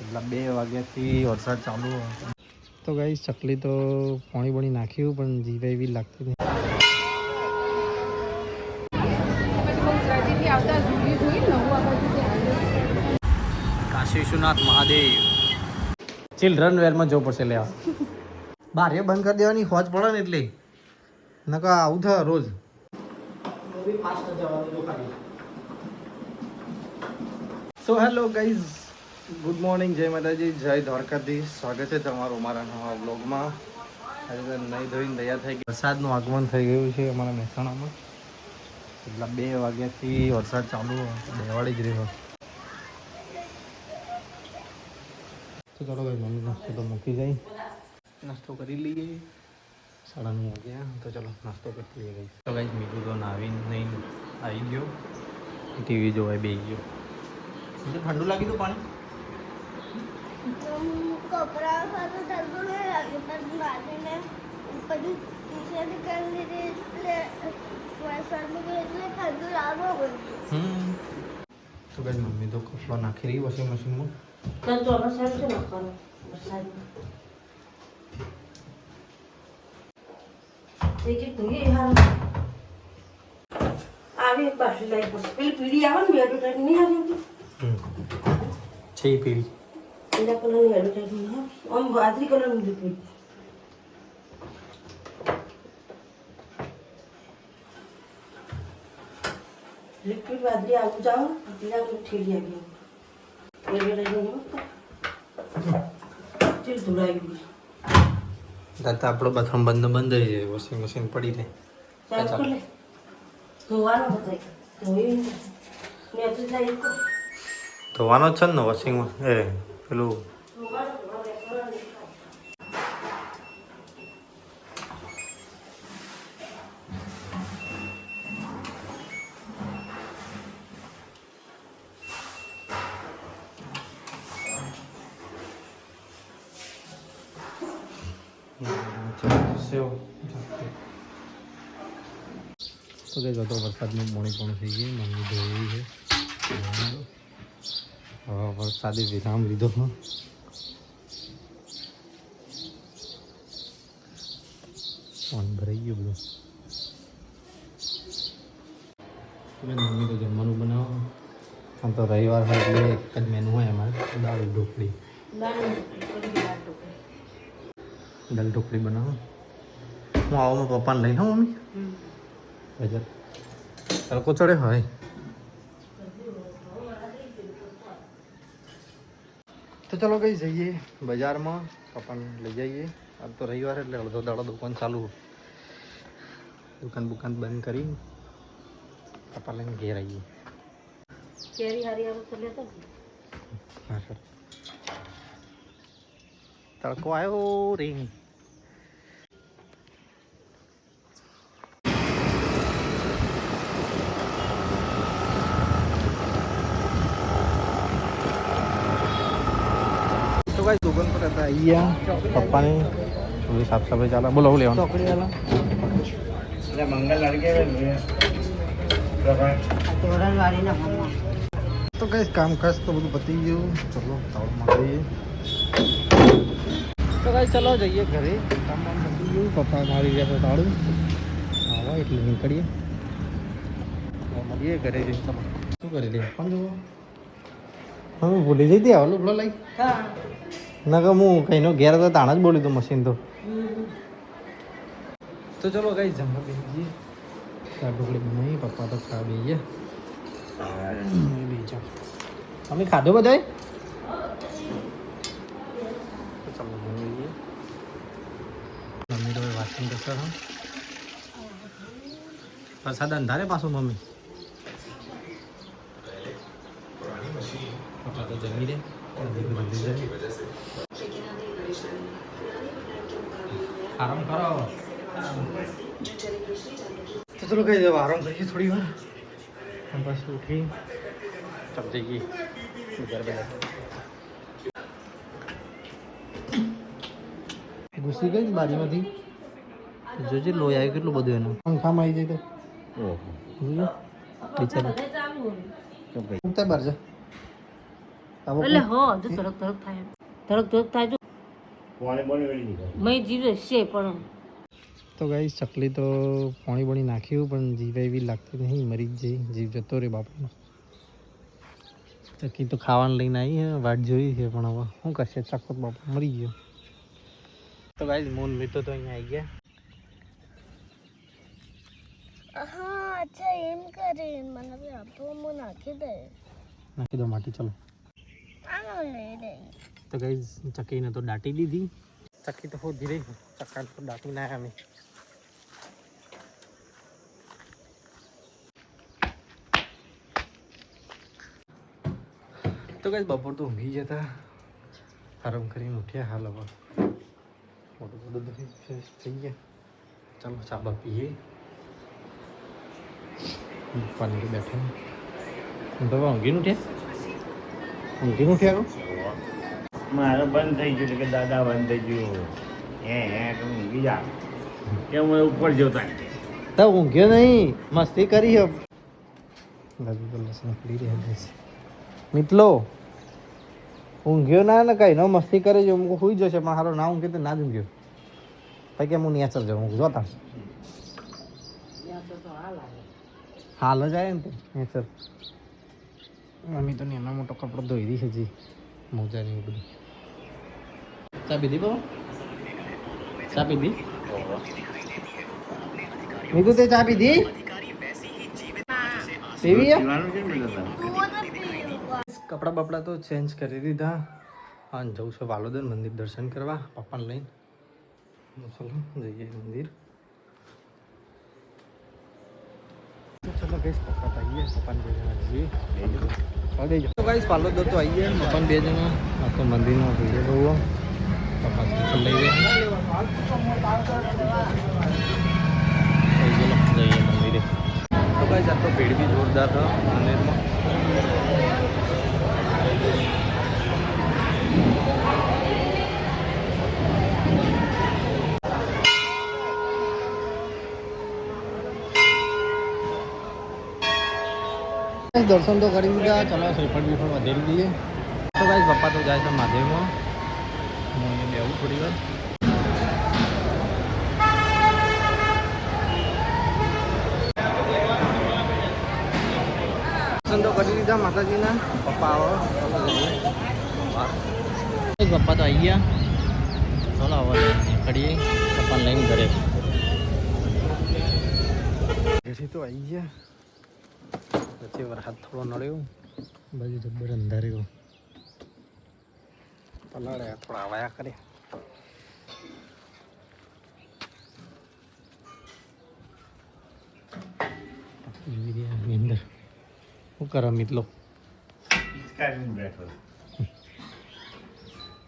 એટલા 2 વાગ્યાથી વરસાદ ચાલુ હોય તો ગાઈસ ચકલી તો પાણી બણી નાખ્યું પણ જીવા એવી લાગતી નહીં. કાશી વિશ્વનાથ મહાદેવ ચિલ્ડ્રન વેરમાં જવું પડશે લેવા. બારે બંધ કરી દેવાની હોજ પડે ને એટલે નકા આવું થાય રોજ. So hello guys, good morning, જય માતાજી, જય દ્વારકાધીશ. સ્વાગત છે તમારું અમારા નવા બ્લોગમાં. આજે તો નહીં ધોઈને તૈયાર થઈ ગઈ. વરસાદનું આગમન થઈ ગયું છે અમારા મહેસાણામાં. એટલા 2 વાગ્યાથી વરસાદ ચાલુ બેવાડી જ રહ્યો. તો ચાલો ભાઈ, મમ્મી નાસ્તો તો મૂકી જાય, નાસ્તો કરી લઈએ. 9:30 વાગ્યા તો ચલો નાસ્તો કરી લઈએ ગઈ. તો ગાઈઝ મીઠું તો નાવીને નહીં આવી ગયો, ટીવી જોવાય બેસી ગયો. ઠંડુ લાગી હતું પાણી? કપડા સાથે ઠંડુ નહીં લાગે પણ બાજુને ઉપરની ટી-શર્ટ કરી લીધી એટલે વરસાદનું એટલે ઠંડુ લાગો બધું. તો ગાઈઝ મમ્મી તો કપડાં નાખી રહી વોશિંગ મશીનમાં. આવી એક બાજુ લઈ પડશે. પેલી પીડી આવે ને એડવર્ટાઈઝ નહીં આવી છે એ પીળી પીળા કલરની એડવર્ટાઈઝ નહીં આવે, આમ બાજરી કલરની પીડી. લિક્વિડ બાજરી આવું જાઓ પીળા કલર ઠેલી આવી એડવર્ટાઈઝ ચીલ ધોળાઈ ગયું. દાદા આપણો બાથરૂમ બંધ રહી જાય, વોશિંગ મશીન પડી જાય. ચાલુ કર લે. ધોવાનો બધાય ધોઈ મેં તો જાય ધોવાનો જ છે ને વોશિંગમાં, એ પેલું તો કઈ જતો વરસાદનું પાણી પણ થઈ ગયું. મમ્મી ધોઈ છે. હવે વરસાદે વિરામ લીધો. પાણી ભરાઈ ગયું બધું. મમ્મી તો જમવાનું બનાવો. આમ તો રવિવાર હોય એટલે એક જ મેનુ હોય અમારે, દાળ ઢોકળી. દાળ ઢોકળી બનાવો. હું આવો પપ્પાને લઈ હા મમ્મી બજાર તડકો ચડે હોય. તો ચલો કઈ જઈએ બજારમાં, પપ્પાને લઈ જઈએ. આજ તો રવિવાર એટલે અડધો દાડો દુકાન ચાલુ, દુકાન બંધ કરી પપ્પા લઈને ઘેર આવીએ. કેરી હારી આવે તો લેતો હા સર, તડકો આવ્યો રે. ભાઈ દુકાન પર હતા અહીંયા પપ્પાની થોડી સાફ સફાઈ ચાલે. બોલો હું લેવાનું ચોકડી વાળા મંગલ તો કઈ કામકાજ તો બધું પતી ગયું. ચલો તાવ મારીએ તો કઈ ચલો જઈએ ઘરે. કામ પતી ગયું, પપ્પા મારી રહ્યા છે તાળું. આવા એટલે નીકળીએ, મળીએ ઘરે જઈએ. શું કરી લઈએ પણ જુઓ હવે ભૂલી જઈ દે આવલો લઈ ના કે હું કઈનો ઘેર તો તાણ જ બોલ્યું તું મશીન તો ચલો કઈ જમવા બેસી જઈએ. ચા ઢોકળી બનાવી, પપ્પા તો ખા બેસીએ. બીજા અમે ખાધો બધાય તો ચાલો જઈએ. મમ્મી તો વાસણ કરશે. હા વરસાદ અંધારે પાછું મમ્મી. પપ્પા તો જમી દે આરામ કરો. તો ચલો કઈ જાવ આરામ કરીએ થોડી વાર, પાછું ઉઠી ચપ જઈએ બજાર. ઘૂસી ગઈ બાજુમાંથી જોજે લોહી આવ્યું કેટલું બધું એનું. પંખામાં આવી જાય તો બિચારા ઉગતા બહાર જા. એટલે હો જો તરક તરક થાય તરક તરક થાય જો મેં જીવે છે પણ તો ગાઈસ ચકલી તો પાણી બણી નાખ્યું પણ જીવ એવી લાગતી નહીં, મરી જ જઈ, જીવ જતો રે બાપનો. ચકી તો ખાવાનું લઈને આવી હે, વાટ જોઈ છે પણ હવે શું કરશે, ચકો બાપો મરી ગયો. તો ગાઈસ મોન મિત્રો તો અહીંયા આવી ગયા. હા અચ્છા એમ કરે મને બી આપો હું નાખી દે નાખી દો માટી, ચલો. આનો લઈ લે તો ગાઈસ ચકીને તો દાટી દીધી. ચકી તો હોતી રહી, ચક્કાને તો દાટી ના અમે. તો ગાઈસ બપોર તો ઊંઘી જતા, આરામ કરીને ઉઠ્યા. હાલ હવે મોટું બધું ફ્રેશ થઈ ગયા. ચાલો ચા બા પીએ. પાણી બેઠા હું તો ઊંઘીને ઉઠ્યા. મારે બંધ થઈ ગયું કે દાદા બંધ થઈ ગયું હે તો ઊંઘી જા કે હું ઉપર જોતા તો ઊંઘ્યો નહીં, મસ્તી કરી હે. લાગુ તો લસણ પડી રહ્યા છે મિત્રો. ઊંઘ્યો ના ને કઈ ન મસ્તી કરે છે. હું સુઈ જશે પણ હારો ના ઊંઘે તો ના જ ઊંઘ્યો. પછી કે હું નેચર જાઉં જોતા હાલ જ આવે ને તે નેચર. મમ્મી તો એના મોટો કપડો ધોઈ દી છે જી, મોજા ને બધું. ચા પીધી બાબા? ચા પીધી? મીધું તે ચા પીધી? પીવી હે? કપડા બપડા તો ચેન્જ કરી દીધા અને જવું છે વાલોદર મંદિર દર્શન કરવા પપ્પાને લઈને. ચલો જઈએ મંદિર. ચલો ગાઈસ પપ્પા તો આવીએ, પપ્પાને 2 જણા જઈએ. તો ગાઈસ વાલોદર તો આવીએ, પપ્પાને 2 જણા. આ તો મંદિરમાં જોઈએ બહુ પપ્પા સાયકલ લઈ ગયા. જઈએ મંદિરે. તો ગાઈસ આ તો ભીડ બી જોરદાર હતા મંદિરમાં. દર્શન તો કરી દીધા. ચલો શ્રીફળ બીફળ વધેરી દઈએ. તો ગાઈસ પપ્પા તો જાય છે મહાદેવમાં. હું અહીંયા બેવું થોડી વાર. દર્શન તો કરી દીધા માતાજીના. પપ્પા આવો પપ્પા તો આવી ગયા. ચલો હવે નીકળીએ પપ્પાને લઈને ઘરે. ઘરેથી તો આવી ગયા. પછી વરસાદ થોડો નડ્યો, બાજુ જબ્બર અંધાર્યો, પલાળ્યા થોડા આવાયા કરે. અંદર શું કરો મિત્રો?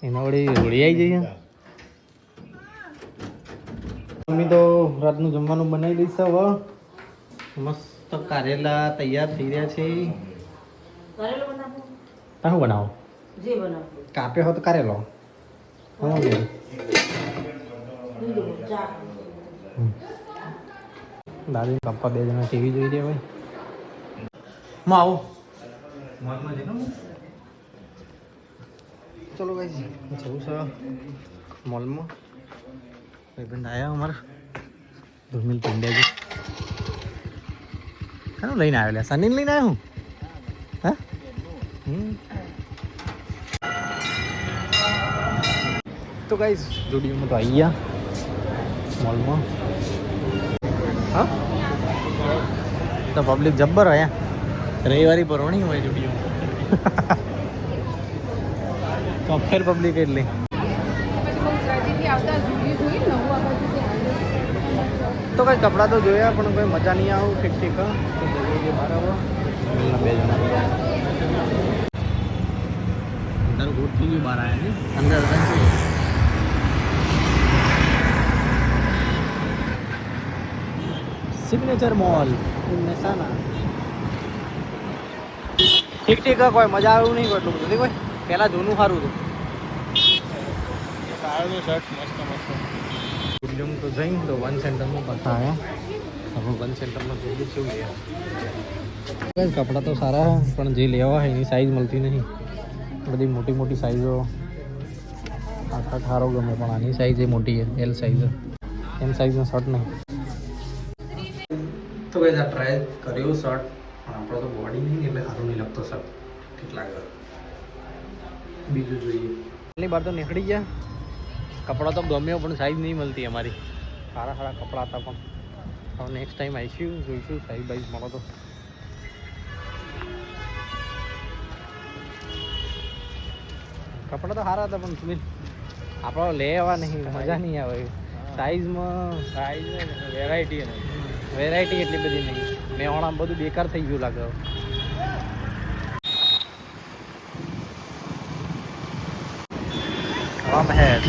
એના વડે હોળી આવી જઈએ. મમ્મી તો રાતનું જમવાનું બનાવી દઈશ. હવે મસ્ત કારેલા તૈયાર થઈ રહ્યા છે. કરેલો બનાવો શું બનાવો? જે બનાવો કાપ્યો હોય તો કારેલો. દાદી પપ્પા 2 જણા ટીવી જોઈ રહ્યા હોય. હું આવું મોલમાં જઈને. ચલો ગાઈસ જવું છે મોલમાં. ભાઈબંધ આવ્યા અમારા ધર્મિલ પંડ્યાજી. કાનું લઈને આવ્યો? સનીને લઈને આવ્યો હું. હા તો ગાઈસ સ્ટુડિયોમાં તો આવી ગયા મોલમાં. હા તો પબ્લિક જબ્બર હોય. રવિવારી પરવણી હોય સ્ટુડિયો. તો ફેર પબ્લિક એટલી. તો કઈ કપડાં તો જોયા પણ કોઈ મજા નહીં આવું. ઠીક ઠીક. તો જઈએ બરાબર. 2 જણા અંદર ગોઠવી ગયું. બહાર આવ્યા ને અંદર સિગ્નેચર મોલ મહેસાણા. ઠીક ઠીક. કોઈ મજા આવ્યું નહીં એટલું બધું. કોઈ પહેલાં જૂનું સારું હતું. સારું શર્ટ મસ્ત મસ્ત. સ્ટુડિયમ તો જઈને તો 1 સેન્ટરમાં પાછા આવ્યા. હવે 1 સેન્ટરમાં જોઈએ કેવું લે. કપડાં તો સારા પણ જે લેવા હોય એની સાઈઝ મળતી નહીં. બધી મોટી મોટી સાઈઝો આખા ખારો ગમે પણ આની સાઈઝ એ મોટી છે એલ સાઈઝ એમ સાઈઝનો શર્ટ નહીં તો ભાઈ આ ટ્રાય કર્યો શર્ટ પણ આપણો તો બોડી નહીં એટલે સારું નહીં લાગતો શર્ટ કેટલા આગળ બીજું જોઈએ એટલી વાર તો નીકળી ગયા કપડાં તો ગમ્યો પણ સાઈઝ નહીં મળતી અમારી સારા સારા કપડાં હતા પણ હવે નેક્સ્ટ ટાઈમ આવીશું જોઈશું સાઈઝ બાઈઝ મળો તો કપડાં તો સારા હતા પણ સુમિત આપણો લેવા નહીં મજા નહીં આવે સાઈઝમાં વેરાયટી એટલી બધી નહીં મેં હમણાં બધું બેકાર થઈ ગયું લાગે મહેર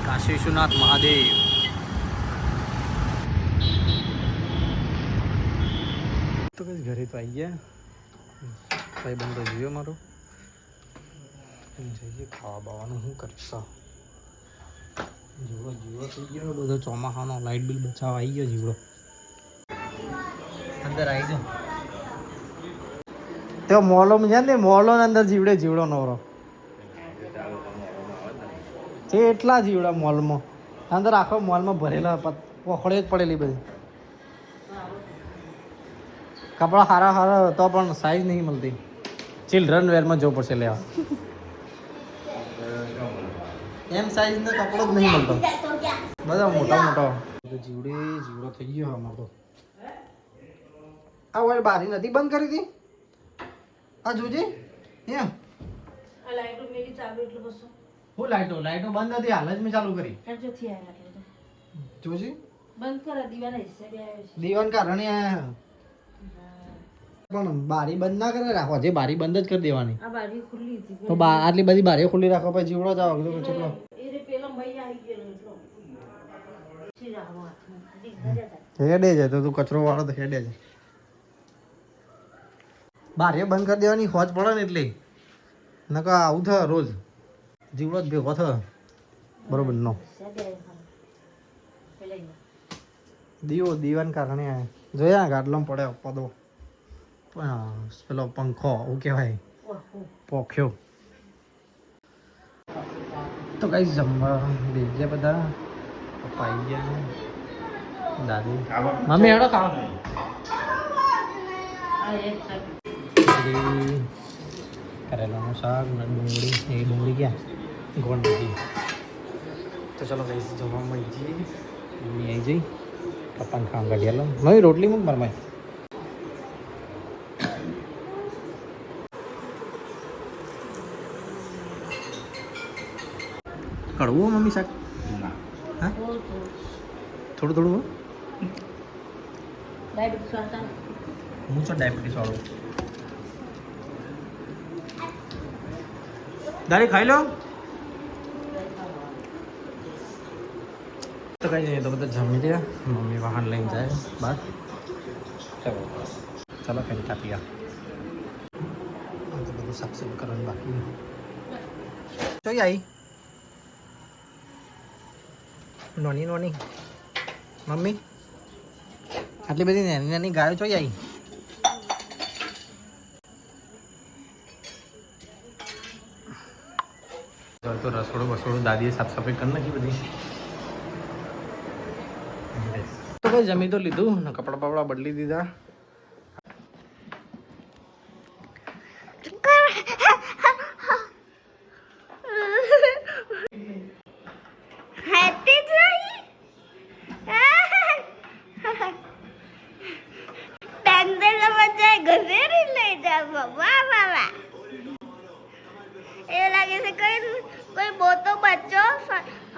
કાશી વિશ્વનાથ મહાદેવ તો કઈ ઘરે તો આવી ગયા ભાઈ બંધ જોયો મારો જઈએ ખાવા બાવાનું શું કરશો જીવડો થઈ ગયો બધો ચોમાસાનો લાઇટ બિલ બચાવવા આવી ગયો જીવડો અંદર આવી જાઓ તો મોલોમાં છે ને મોલો અંદર જીવડો નવરો છે એટલા જીવડા મોલમાં અંદર આખો મોલમાં ભરેલા પખડે જ પડેલી બધી કપડા સારા તો પણ સાઈઝ નહીં મળતી ચિલ્ડ્રન વેરમાં જવું પડશે લેવા એમ સાઈઝનો કપડો જ નહીં મળતો બધા મોટો જીવડો થઈ ગયો અમારો તો આ ઓય બારી નથી બંધ કરી હતી આ જોજે આ લાઈટો મેરી ચાલુ એટલે બસ હું લાઈટો બંધ હતી હાલ જ મેં ચાલુ કરી હેડજોથી આયા એટલે જોજે બંધ કરા દીવાના હિસાબે આવ્યો છે દીવાન કારણે આયા પણ બારી બંધ ના કરે રાખવા જે બારી બંધ જ કરી દેવાની આ બારી ખુલ્લી હતી તો આટલી બધી બારીઓ ખુલ્લી રાખો પછી જીવડો જાવ કીધું કેટલો એ રે પેલો ભાઈ આવી ગયો એટલો છી રાખવા દીધા હેડે છે તો તું કચરો વાળો તો હેડે છે બારીઓ બંધ કરી દેવાની હોજ પડે ને એટલે નકા આવું થાય રોજ જીવડો જ ભેગો થાય બરોબર નો દીવાન કારણે જોયા ગાડલામાં પડે પદો પેલો પંખો એવું કહેવાય પોખ્યો તો કઈ જમવા બેજ્યા બધા પપ્પા આવી ગયા દાદી મમ્મી હેડો ખાવા કરેલાનું શાક ને ડુંગળી ક્યાં ગોળ નથી તો ચલો કઈ જમવા મળી જઈએ મમ્મી આવી જઈ પપ્પાને ખાવા કાઢી મમ્મી રોટલી મૂક માર ભાઈ કડવું મમ્મી શાક હા થોડું ડાયાબિટીસ વાળા હું છો ડાયાબિટીસ વાળો દારી ખાઈ લો તો કઈ નહીં તો બધા જમી રહ્યા મમ્મી વાહન લઈને જાય બહાર ચાલો કઈ કાપીયા તો બધું સાફ સફાઈ કરવાનું બાકી જોઈ આવી નોની મમ્મી આટલી બધી નાની ગાયો જોઈ આવી તો રસોડું દાદીએ સાફ સફાઈ કરી નાખી બધી તો ભાઈ જમી તો લીધું ને કપડાં બપડા બદલી દીધા એ લાગે છે કોઈ મોટો બચ્ચો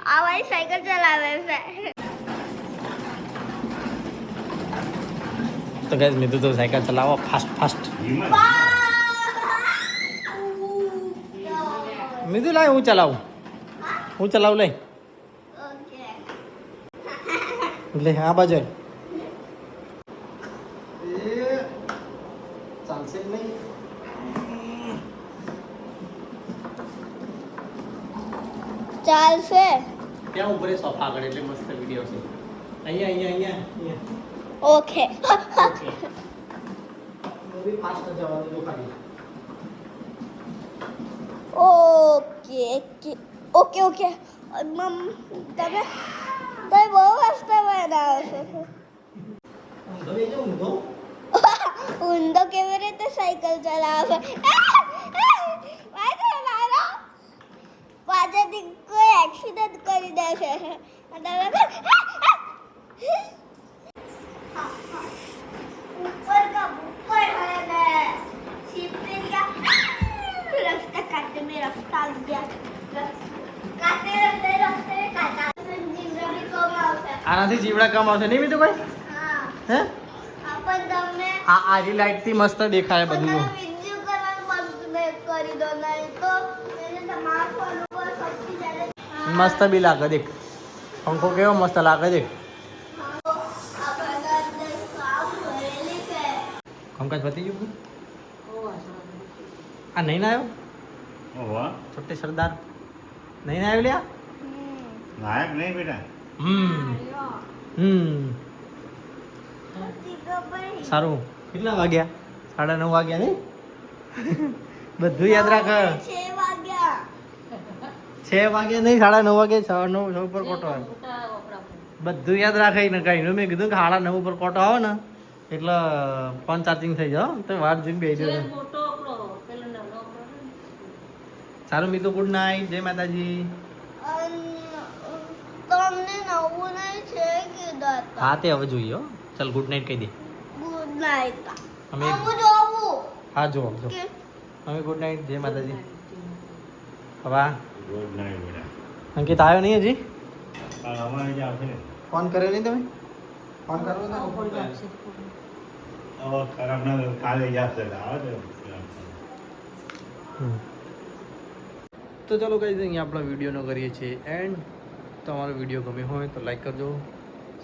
આવારી સાયકલ ચલાવે છે તો ગાઈસ મેં તો સાયકલ ચલાવો ફાસ્ટ મીધું લાય હું ચલાવું લઈ એટલે આ બાજુ ચાલશે નહીં ચાલશે ત્યાં ઉપર એ સોફા આગળ એટલે મસ્ત વિડીયો છે. અહીંયા. Okay okay. મૂવી ફાસ્ટ જવાનું જો ખાલી. ઓકે મમ તમે બહુ મસ્ત બનાવો છો. ઊંધો બેજો ઊંધો. ઊંધો કેવી રીતે સાયકલ ચલાવે પાછળથી કોઈ એક્સિડન્ટ કરી દેશે. ऊपर है मैं सीपे क्या रास्ता काटते में रास्ता आ गया काटते काटा जीवड़ा भी कम आवશે. આનાથી જીવડા કમ આવશે નહીં બીજું કોઈ? હા હે? આપણ તમને આ આરી લાઈટ થી મસ્ત દેખાય બધું. વિડિયો કરવાનું બંધ કરી દો નહીં તો એને તમારા ફોન ઉપર સૌથી જ્યારે મસ્ત બી લાગે દેખ. પંખો કેવો મસ્ત લાગે દેખ. કામકાજ પતી ગયું? આ નહીં ના આવ્યો? ઓહો છોટે સરદાર નહીં ના આવ્યો લ્યા? નાયક નહીં બેટા. સારું. કેટલા વાગ્યા? 9:30 વાગ્યા નહીં? બધું યાદ રાખ. 6 વાગ્યા 6 વાગ્યા નહીં, 9:30 વાગે 9 ઉપર કોટો આવે. બધું યાદ રાખે ને કઈ મેં કીધું કે 9:30 ઉપર કોટો આવે ને એટલે ફોન ચાર્જિંગ થઈ જાવ તો વાર જોઈને બેસી જજો. સારું મિત્રો, ગુડ નાઇટ, જય માતાજી. તમને નવું નહીં છે કીધા હા તે હવે જોઈએ હો. ચાલ ગુડ નાઇટ કહી દે. Good night. અમે હું જોવું હા જો કે અમે ગુડ નાઇટ, જય માતાજી. હવે ગુડ નાઇટ બેટા. અંકિત આવ્યો નહીં હજી? અમારે જ આવશે ને. ફોન કર્યો નહીં તમે? ફોન કરવો તો હવે ખરાબ ના થાય, કાલે જ આવશે આવે તો ચલો કઈ અહીંયા આપણા વિડીયોનો કરીએ છીએ એન્ડ. તમારો વિડીયો ગમ્યો હોય તો લાઈક કરજો,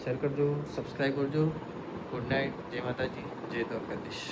શેર કરજો, સબસ્ક્રાઈબ કરજો. ગુડ નાઇટ, જય માતાજી, જય દ્વારકાધીશ.